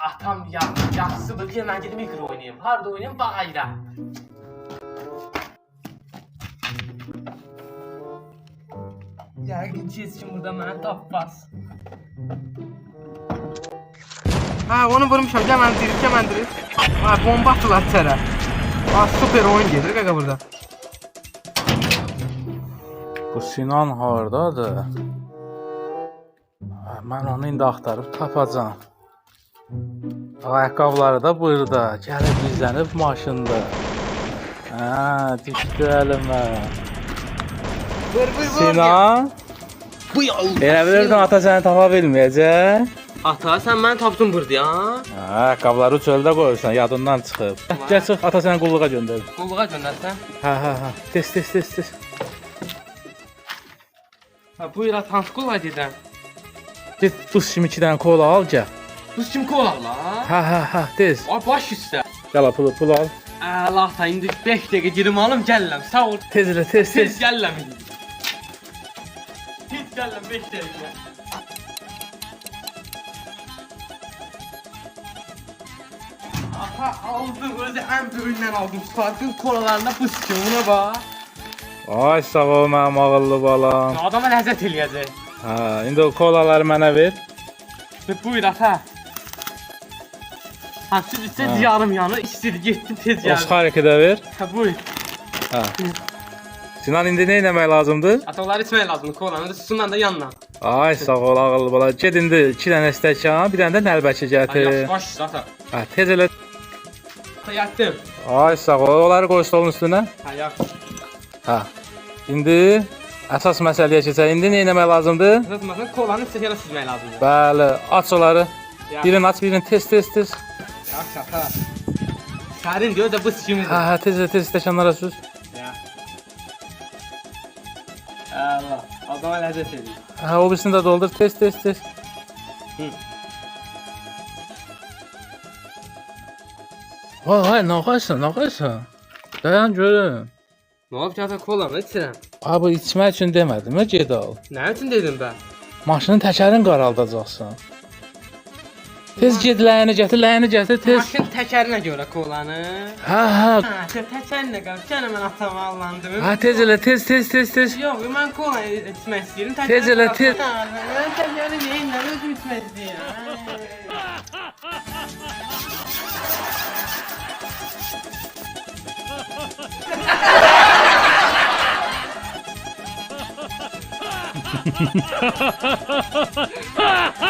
Atam yaxşısı bir mən gedim mikro oynayayım. Harda oynayayım? Bayra. Yəqin ki, heç kim burada məni tapmaz. Ha, onu vurmuşam. Gəl mən dirib. Ha, bomba attılar içəri. Ha, super oyun gedir qaqa burada. Bu Sinan hardadır? Mən onu indi axtarıb tapacağam. Ayaqqabıları da burada. Gəlib gizlənib maşında. Düşdü əlimə. Vur. Sinan. Bu ya. Elə bilirdin ata səni tapa bilməyəcək. Ata, sən məni tapdın burada ya. Ayaqqabıları çöldə qoyursan, yadından çıxıb. Gəl çıx, ata səni qulluğa göndərir. Qulluğa göndərsən? Hə. Tez. Ha, buyur at, hansı qulluğa gedirəm? Get buz kimi 2 dənə kola al, gəl. Buz kim kola la? Hə, tez. Ay, baş üstə. Gəl pul al. Allah ta, indi 5 dəqiqə girim alım, gəlirəm. Sağ ol. Tez elə, tez. Tez gəlirəm indi. Tez gəlirəm 5 dəqiqə. Ata, aldım, özü ən böyündən aldım. Sparkın kolalarında buz kimi, buna bax. Ay sağ ol mənim ağıllı balam. Adama ləzzət eləyəcək. İndi o kolaları mənə ver. Buyur ata. Ha, süt içsə yarım yanı, istedi, getdim tez gəldim. Oskariki də ver. Ha, buyur. Sinan indi nə etmək lazımdır? Ata, onları içmək lazımdır, kolanı da susundan da yanına. Ay sağ ol ağıllı bala. Get indi 2 dənə stəkan, bir dənə də nəlbəki gətir. Yaxşı, baş üstə ata. Tez elə. Ata, yatdım. Ay sağ ol. Onları qoy stolun üstünə. Ha, yaxşı. İndi əsas məsələyə keçək. İndi nə etmək lazımdır? Əsas məsələn, kolanı stəkana süzmək lazımdır. Bəli, aç onları. Ya. Birini aç, birini tez. Yaxşı ata. Sərin diyor da bu sikimizdir. Tez stəkanlara süz. Ya. Allah, adama ləzzət edir. O birisini də doldur, tez. Vay, nə qoysan? Dayan görüm. Nə olub ki ata, kolanı içirəm? Abi içmək üçün demədim, get al. Nə üçün dedim mən? Maşının təkərini qaraldacaqsan. Tez get ləyəni gətir, tez. Maşın təkərinə görə kolanı. Hə. Ha, təkərinə qal. Gənə mən atama allandım. Tez elə, tez. Yox, mən kola içmək istəyirəm. Tez elə, tez. Mən təkəri neyim, nə özüm içmək istəyirəm. Ha ha ha!